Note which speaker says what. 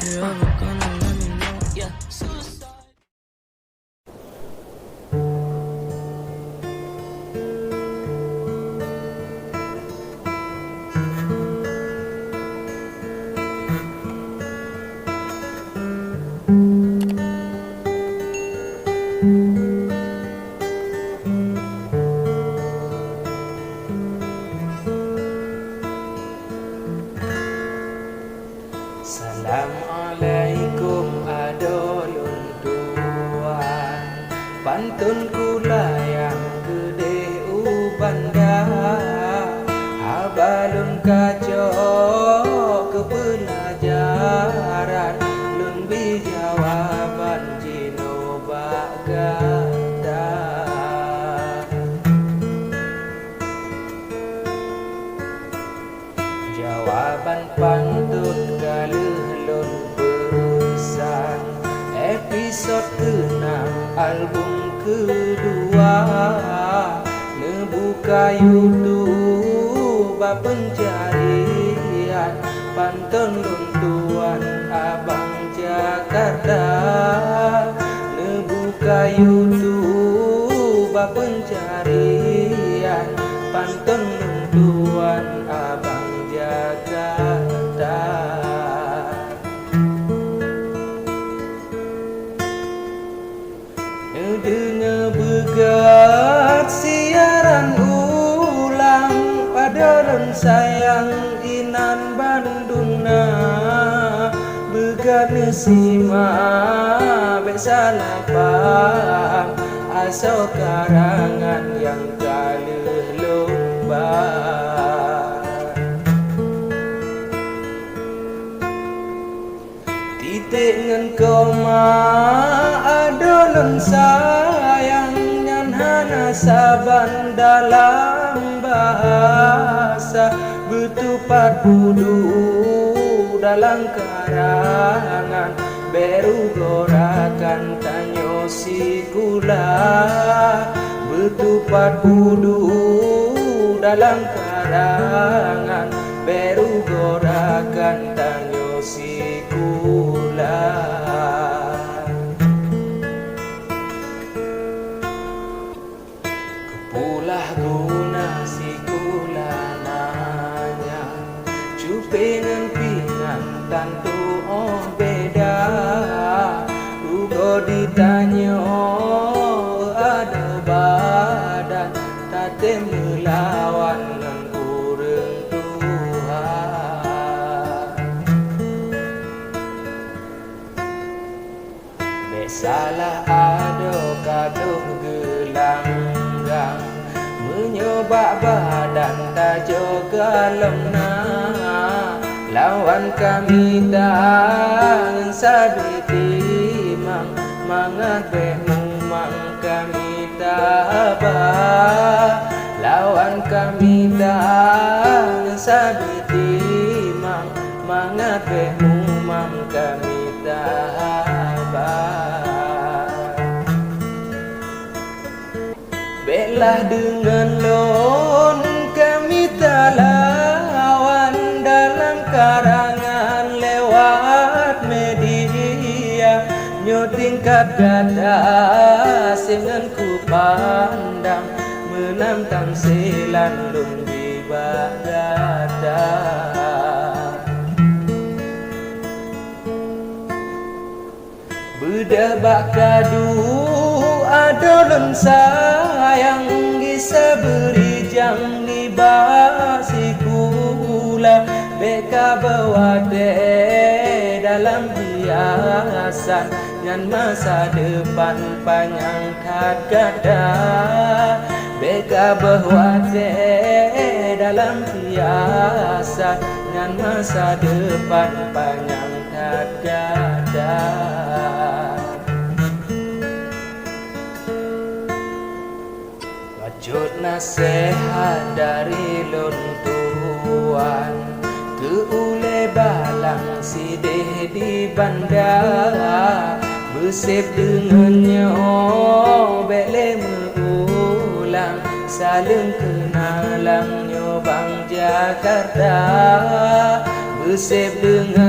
Speaker 1: you're ever gonna let me know. Yeah, suicide.
Speaker 2: Assalamualaikum adolun tuan, pantun kula yang gede ubanda, habalun kaco ke pelajaran, lun bijawaban jino bagada. Jawaban pantun galelun perusan, episod ke-6 album kedua, ngebuka YouTube pencarian pantun luntuan abang Jakarta, ngebuka YouTube pencarian pantun luntuan abang Jakarta. Dengar begat siaran ulang padahal sayang inan Bandung na, begat nesima bek salah paham asal karangan yang kalah lomba. Titik ngan koma adolun sayang nyan hana saban dalam bahasa, betupat budu dalam karangan, beru gorakan tanyo si kula, betupat budu dalam karangan, beru gorakan tanyo si kula. Kepulah guna si kula nanya, cupingan pingan tantu oh beda, dugo ditanya ada badan, tate melawan ngan urang Tuhan. Salah ado kadung gelanggang, menyoba badan tajo galemna, lawan kami tangan sabiti mang mangat behumang kami tabah, lawan kami tangan sabiti mang mangat behumang kami tabah. Belah dengan lon kami tak lawan dalam karangan lewat media, nyo tingkat gada dengan ku pandang, menantang selan lun di bagada. Bedah bak kadu adolun sayang, gisa beri jang di basi kula, beka bawade dalam biasan, nyan masa depan panyangkat gada, beka bawade dalam biasan, nyan masa depan panyangkat gada. Wajud nasihat dari lun tuan, ke ule balang sideh di bandar, bersip dengannya bele mengulang, saling kenalang nyobang Jakarta, bersip dengan